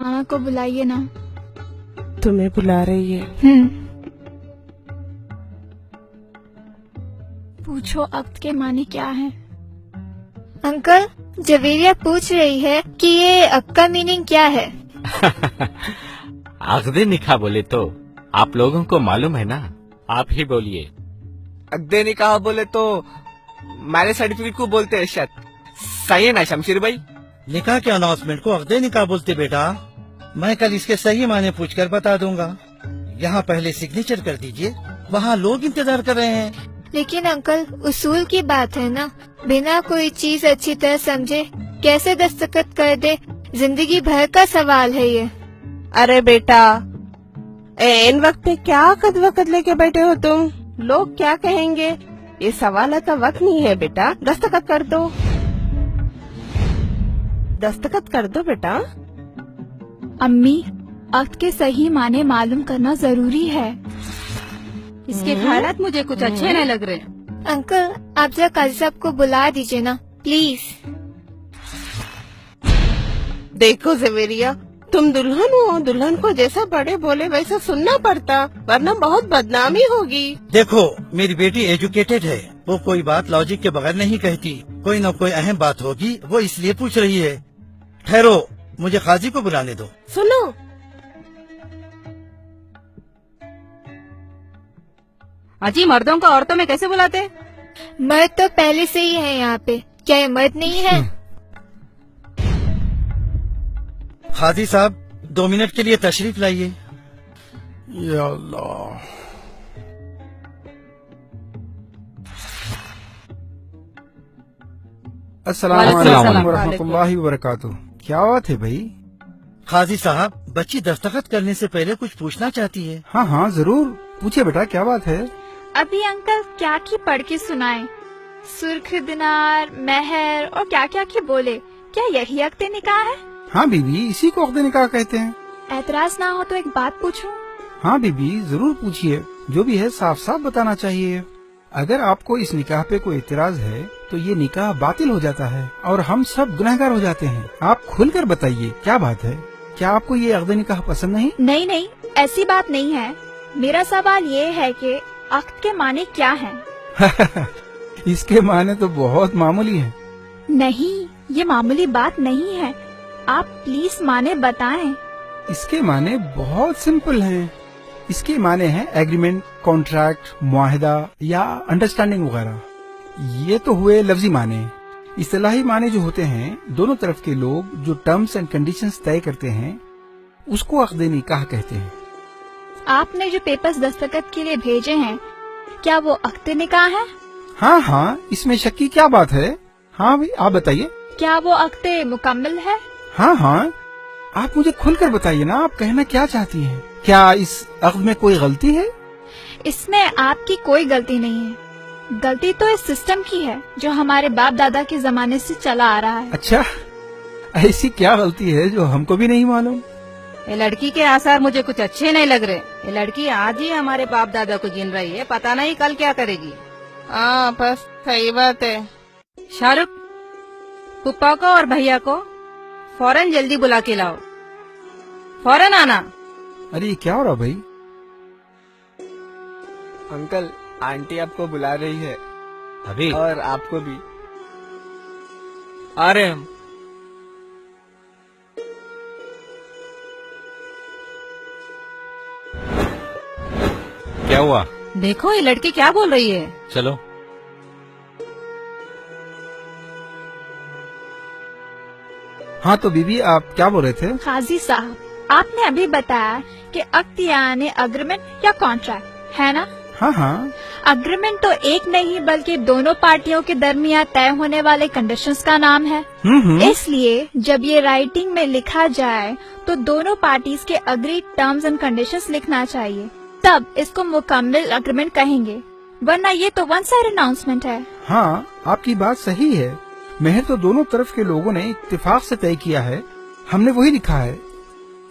मामा को बुलाइए ना। तुम्हें बुला रही है। पूछो अक्द के माने क्या है। अंकल, जवेरिया पूछ रही है कि ये अक्द का मीनिंग क्या है। अक्दे निकाह बोले तो आप लोगों को मालूम है ना, आप ही बोलिए। अक्दे निकाह बोले तो मैरिज सर्टिफिकेट को बोलते हैं शायद। सही है ना शमशीर भाई? निकाह के अनाउंसमेंट को अक्दे निकाह बोलते बेटा। मैं कल इसके सही माने पूछकर बता दूंगा। यहाँ पहले सिग्नेचर कर दीजिए, वहाँ लोग इंतजार कर रहे हैं। लेकिन अंकल, उसूल की बात है ना, बिना कोई चीज अच्छी तरह समझे कैसे दस्तखत कर दे, जिंदगी भर का सवाल है ये। अरे बेटा, इन वक्त पे क्या कद वक़्त लेके बैठे हो तुम? लोग क्या कहेंगे? ये सवाल का वक्त नहीं है बेटा, दस्तखत कर दो। दस्तखत कर दो बेटा। अम्मी, अक्द के सही माने मालूम करना जरूरी है। इसके ख्यालात मुझे कुछ अच्छे नहीं लग रहे। अंकल, आप जरा काजी साहब को बुला दीजिए ना प्लीज। देखो जवेरिया, तुम दुल्हन हो, दुल्हन को जैसा बड़े बोले वैसा सुनना पड़ता, वरना बहुत बदनामी होगी। देखो, मेरी बेटी एजुकेटेड है, वो कोई बात लॉजिक के बगैर नहीं कहती। कोई न कोई अहम बात होगी, वो इसलिए पूछ रही है। ठहरो, मुझे काजी को बुलाने दो। सुनो, अजी मर्दों को औरतों में कैसे बुलाते? मर्द तो पहले से ही है यहाँ पे, क्या ये मर्द नहीं है? काजी साहब, 2 मिनट के लिए तशरीफ लाइए। या अल्लाह। अस्सलाम वालेकुम वरहमतुल्लाहि वबरकातुहू। क्या बात है भाई? काजी साहब, बच्ची दस्तखत करने से पहले कुछ पूछना चाहती है। हाँ हाँ जरूर, पूछिए बेटा, क्या बात है? अभी अंकल क्या की पढ़ के सुनाए, सुर्ख दिनार, मेहर और क्या क्या की बोले। क्या यही अक्द निकाह है? हाँ बीबी, इसी को अक्द निकाह कहते हैं। एतराज ना हो तो एक बात पूछूं? हाँ बीबी, जरूर पूछिए, जो भी है साफ साफ बताना चाहिए। अगर आपको इस निकाह पे कोई एतराज है तो ये निकाह बातिल हो जाता है और हम सब गुनहगार हो जाते हैं। आप खुलकर बताइए, क्या बात है? क्या आपको ये अक्द निकाह पसंद नहीं? नहीं नहीं, ऐसी बात नहीं है। मेरा सवाल ये है कि अक्द के माने क्या हैं? इसके माने तो बहुत मामूली हैं। नहीं, ये मामूली बात नहीं है। आप प्लीज माने बताएं। इसके माने बहुत सिंपल हैं। इसके माने हैं एग्रीमेंट, कॉन्ट्रैक्ट, मुआहदा या अंडरस्टैंडिंग वगैरह। ये तो हुए लफ्जी माने। इस्तिलाही माने जो होते हैं, दोनों तरफ के लोग जो टर्म्स एंड कंडीशंस तय करते हैं, उसको अक्द निकाह कहते हैं। आपने जो पेपर्स दस्तखत के लिए भेजे हैं, क्या वो अक्द निकाह है? हाँ हाँ, इसमें शक की क्या बात है? हाँ भाई, आप बताइए। क्या वो अक्द मुकम्मल है? हाँ हाँ, आप मुझे खुलकर बताइए ना, आप कहना क्या चाहती हैं? क्या इस अक्द में कोई गलती है? इसमें आपकी कोई गलती नहीं है। गलती तो इस सिस्टम की है जो हमारे बाप दादा के जमाने से चला आ रहा है। अच्छा, ऐसी क्या गलती है जो हमको भी नहीं मालूम? ये लड़की के आसार मुझे कुछ अच्छे नहीं लग रहे। ये लड़की आज ही हमारे बाप दादा को गिन रही है, पता नहीं कल क्या करेगी। हाँ बस सही बात है। शाहरुख, पुप्पा को और भैया को फौरन जल्दी बुला के लाओ, फौरन आना। अरे ये क्या हो रहा भाई? अंकल, आंटी आपको बुला रही है। अभी और आपको भी। आ रहे हम। क्या हुआ? देखो ये लड़की क्या बोल रही है। चलो। हाँ तो बीबी, आप क्या बोल रहे थे? काजी साहब, आपने अभी बताया कि अक्द यानी अग्रीमेंट या कॉन्ट्रैक्ट है ना? हाँ हाँ, अग्रीमेंट तो एक नहीं बल्कि दोनों पार्टियों के दरमियान तय होने वाले कंडीशंस का नाम है। इसलिए जब ये राइटिंग में लिखा जाए तो दोनों पार्टीज के अग्रीड टर्म्स एंड कंडीशंस लिखना चाहिए, तब इसको मुकम्मल अग्रीमेंट कहेंगे, वरना ये तो वन साइड अनाउंसमेंट है। हाँ, आपकी बात सही है। मेहर तो दोनों तरफ के लोगों ने इत्तेफाक से तय किया है, हमने वही लिखा है।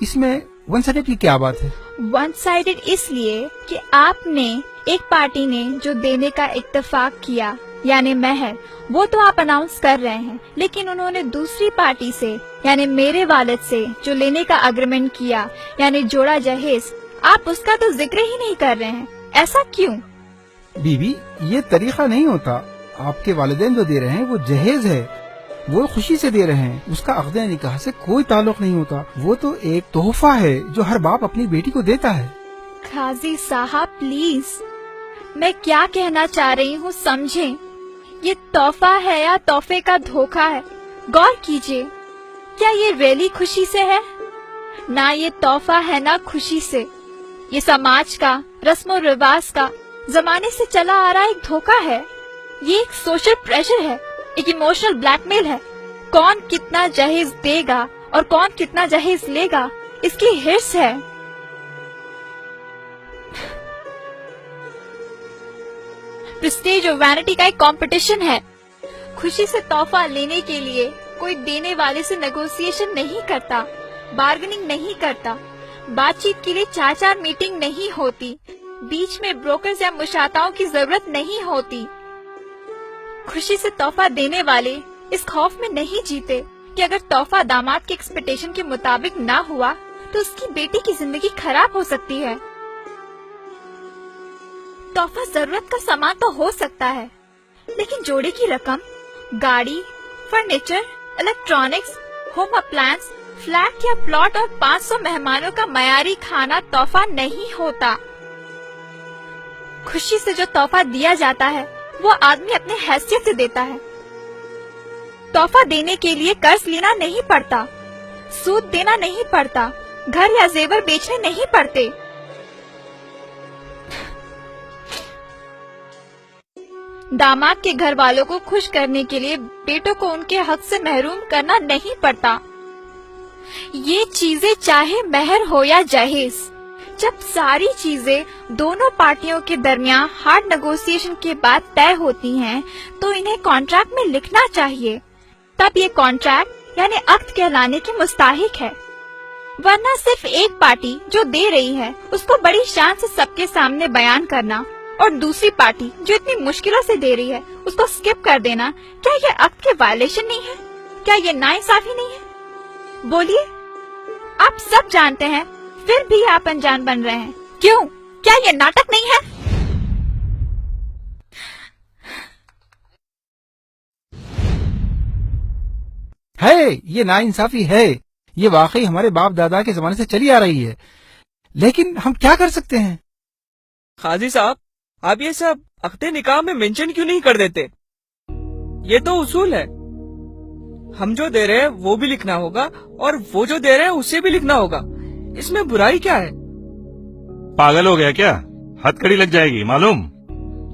इसमें वन साइडेड की क्या बात है? वन साइडेड इसलिए कि आपने, एक पार्टी ने जो देने का इत्तेफाक किया यानी महर, वो तो आप अनाउंस कर रहे हैं, लेकिन उन्होंने दूसरी पार्टी से यानी मेरे वालिद से जो लेने का एग्रीमेंट किया यानी जोड़ा जहेज, आप उसका तो जिक्र ही नहीं कर रहे हैं। ऐसा क्यों? बीबी, ये तरीका नहीं होता। आपके वालिदैन जो दे रहे हैं वो जहेज है, वो खुशी से दे रहे हैं, उसका अक़द निकाह से कोई ताल्लुक नहीं होता। वो तो एक तोहफा है जो हर बाप अपनी बेटी को देता है। काजी साहब प्लीज, मैं क्या कहना चाह रही हूँ समझें। ये तोहफा है या तोहफे का धोखा है, गौर कीजिए। क्या ये रियली खुशी से है? ना ये तोहफा है ना खुशी से। ये समाज का, रस्म और रिवाज का, जमाने से चला आ रहा एक धोखा है। ये एक सोशल प्रेशर है, एक इमोशनल ब्लैकमेल है। कौन कितना जहेज देगा और कौन कितना जहेज लेगा, इसकी हिर्स है। प्रेस्टीज और वैनिटी का एक कंपटीशन है। खुशी से तोहफा लेने के लिए कोई देने वाले से नेगोशिएशन नहीं करता, बार्गेनिंग नहीं करता, बातचीत के लिए 4-4 मीटिंग नहीं होती, बीच में ब्रोकर्स या मुशाताओं की जरूरत नहीं होती। खुशी से तोहफा देने वाले इस खौफ में नहीं जीते कि अगर तोहफा दामाद के एक्सपेक्टेशन के मुताबिक ना हुआ तो उसकी बेटी की जिंदगी खराब हो सकती है। तोहफा जरूरत का सामान तो हो सकता है, लेकिन जोड़े की रकम, गाड़ी, furniture, electronics, home appliance, flat या प्लॉट और 500 मेहमानों का मयारी खाना तोहफा नहीं होता। खुशी से जो तोहफा दिया जाता है वो आदमी अपने हैसियत से देता है। तोहफा देने के लिए कर्ज लेना नहीं पड़ता, सूद देना नहीं पड़ता, घर या जेवर बेचने नहीं पड़ते। दामाद के घर वालों को खुश करने के लिए बेटों को उनके हक से महरूम करना नहीं पड़ता। ये चीजें चाहे महर हो या जहेज, जब सारी चीजें दोनों पार्टियों के दरमियान हार्ड नेगोशिएशन के बाद तय होती हैं, तो इन्हें कॉन्ट्रैक्ट में लिखना चाहिए। तब ये कॉन्ट्रैक्ट यानी अक्द कहलाने के मुस्ताहिक है। वरना सिर्फ एक पार्टी जो दे रही है उसको बड़ी शान से सबके सामने बयान करना और दूसरी पार्टी जो इतनी मुश्किलों से दे रही है उसको स्किप कर देना, क्या ये अक्द के वायलेशन नहीं है? क्या ये नाइंसाफी नहीं है? बोलिए, आप सब जानते हैं फिर भी आप अनजान बन रहे हैं। क्यों? क्या ये नाटक नहीं है? ये नाइंसाफी है, ये वाकई हमारे बाप दादा के जमाने से चली आ रही है, लेकिन हम क्या कर सकते हैं? काजी साहब, आप ये सब अक़्द निकाह में मेंशन क्यों नहीं कर देते? ये तो उसूल है। हम जो दे रहे हैं वो भी लिखना होगा और वो जो दे रहे हैं उसे भी लिखना होगा। इसमें बुराई क्या है? पागल हो गया क्या? हथकड़ी लग जाएगी मालूम।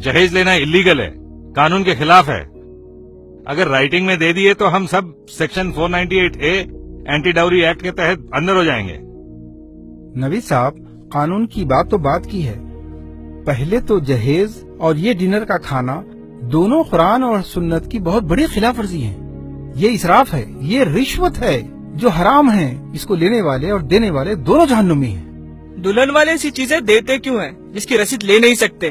जहेज लेना इलीगल है, कानून के खिलाफ है। अगर राइटिंग में दे दिए तो हम sub section 498A anti dowry act के तहत अंदर हो जाएंगे। नबी साहब, कानून की बात तो बात की है। पहले तो जहेज और ये डिनर का खाना दोनों कुरान और सुन्नत की बहुत बड़ी खिलाफ वर्जी है। ये इसराफ है, ये रिश्वत है जो हराम है। इसको लेने वाले और देने वाले दोनों जहन्नुमी हैं। दुल्हन वाले ऐसी चीजें देते क्यों हैं जिसकी रसीद ले नहीं सकते?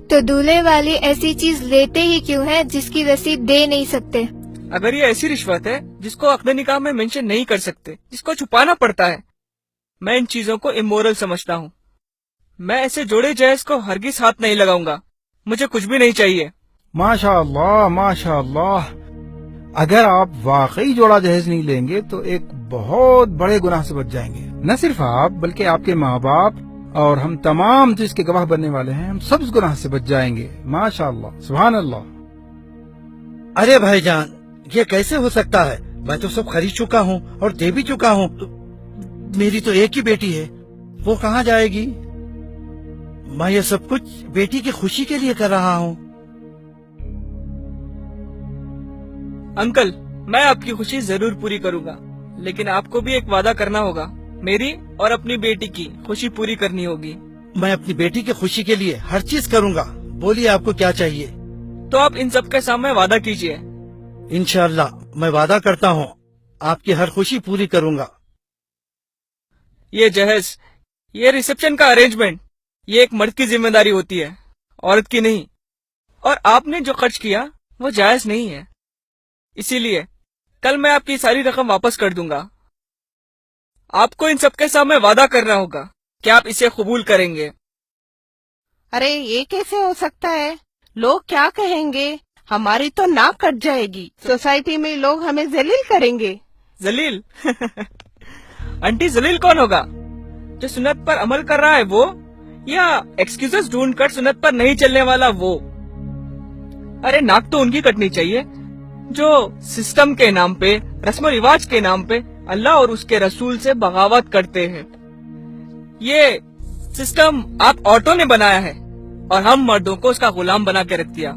तो दूल्हे वाले ऐसी चीज लेते ही क्यों है जिसकी रसीद दे नहीं सकते? अगर ये ऐसी रिश्वत है जिसको अक़्द निकाह में मेंशन नहीं कर सकते, जिसको छुपाना पड़ता है, मैं इन चीजों को इमोरल समझता हूँ। मैं ऐसे जोड़े जहेज को हरगिज हाथ नहीं लगाऊंगा। मुझे कुछ भी नहीं चाहिए। माशाअल्लाह, माशाअल्लाह। अगर आप वाकई जोड़ा जहेज नहीं लेंगे तो एक बहुत बड़े गुनाह से बच जाएंगे। न सिर्फ आप बल्कि आपके माँ बाप और हम तमाम जो इसके गवाह बनने वाले हैं, हम सब इस गुनाह से बच जाएंगे। माशाअल्लाह, सुभान अल्लाह। अरे भाईजान, ये कैसे हो सकता है? मैं तो सब खरीद चुका हूँ और दे भी चुका हूँ। मेरी तो एक ही बेटी है, वो कहाँ जाएगी? मैं ये सब कुछ बेटी की खुशी के लिए कर रहा हूँ। अंकल, मैं आपकी खुशी जरूर पूरी करूंगा, लेकिन आपको भी एक वादा करना होगा। मेरी और अपनी बेटी की खुशी पूरी करनी होगी। मैं अपनी बेटी की खुशी के लिए हर चीज करूँगा। बोलिए, आपको क्या चाहिए? तो आप इन सब के सामने वादा कीजिए। इंशाअल्लाह मैं वादा करता हूँ आपकी हर खुशी पूरी करूँगा। ये जहेज, ये रिसेप्शन का अरेंजमेंट, ये एक मर्द की जिम्मेदारी होती है, औरत की नहीं। और आपने जो खर्च किया وہ جائز نہیں ہے. اسی لیے کل میں آپ کی ساری رقم واپس کر دوں گا. آپ کو ان سب کے سامنے وعدہ کرنا ہوگا کہ آپ اسے قبول کریں گے. ارے یہ کیسے ہو سکتا ہے؟ لوگ کیا کہیں گے؟ ہماری تو ناک کٹ جائے گی. سوسائٹی میں لوگ ہمیں ذلیل کریں گے. ذلیل؟ آنٹی ذلیل کون ہوگا؟ جو سنت پر عمل کر رہا ہے وہ، یا ایکسکیوزز ڈھونڈ کر سنت پر نہیں چلنے والا وہ؟ ارے ناک تو ان کی کٹنی چاہیے جو سسٹم کے نام پہ، رسم و رواج کے نام پہ اللہ اور اس کے رسول سے بغاوت کرتے ہیں. یہ سسٹم آپ عورتوں نے بنایا ہے اور ہم مردوں کو اس کا غلام بنا کے رکھ دیا.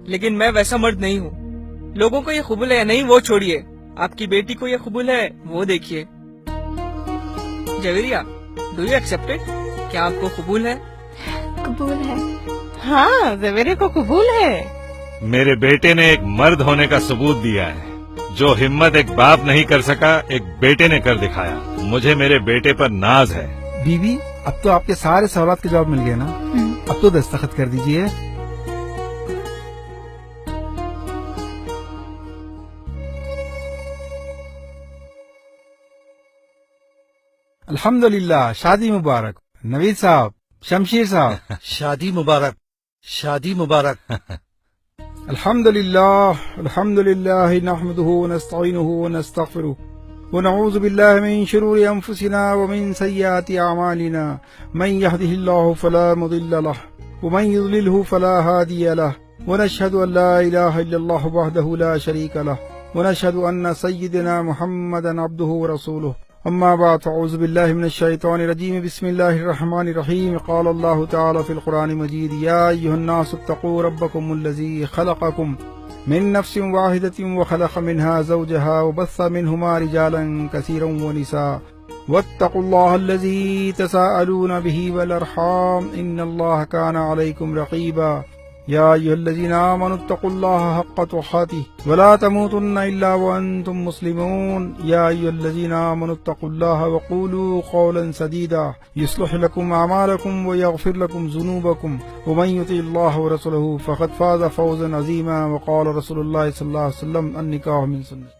لیکن میں ویسا مرد نہیں ہوں. لوگوں کو یہ قبول ہے یا نہیں وہ چھوڑیے، آپ کی بیٹی کو یہ قبول ہے وہ دیکھیے. Javeria, do you accept it? کیا آپ کو قبول ہے؟ قبول ہے. ہاں زویرے کو قبول ہے. میرے بیٹے نے ایک مرد ہونے کا ثبوت دیا ہے. جو ہمت ایک باپ نہیں کر سکا ایک بیٹے نے کر دکھایا. مجھے میرے بیٹے پر ناز ہے. بیوی اب تو آپ کے سارے سوالات کے جواب مل گئے نا؟ اب تو دستخط کر دیجئے. الحمدللہ، شادی مبارک. نوید صاحب، شمشیر صاحب، شادی مبارک، شادی مبارک. الحمدللہ الحمدللہ نحمده ونستعینه ونستغفره ونعوذ باللہ من شرور انفسنا ومن سیئات اعمالنا. من يهده الله فلا مضل له ومن يضلله فلا هادي له ونشهد ان لا اله الا الله وحده لا شريك له ونشهد ان سيدنا محمدا عبده ورسوله. اما بعد، اعوذ باللہ من الشیطان الرجیم. بسم اللہ الرحمن الرحیم. قال اللہ تعالی فی القرآن المجید: یا ایھا الناس اتقوا ربکم الذی خلقکم من نفس واحدۃ وخلق منها زوجها وبث منهما رجالا کثیرا ونساء واتقوا اللہ الذی تساءلون به والارحام ان اللہ کان علیکم رقیبا. یا ایھا الذین آمنوا اتقوا اللہ حق تقاته ولا تموتن الا وانتم مسلمون. یا ایھا الذین آمنوا اتقوا اللہ وقولوا قولا سدیدا یصلح لکم اعمالکم ویغفر لکم ذنوبکم ومن یطع اللہ ورسولہ فقد فاز فوزا عظیما. وقال رسول اللہ صلی اللہ علیہ وسلم: النکاح من سنت.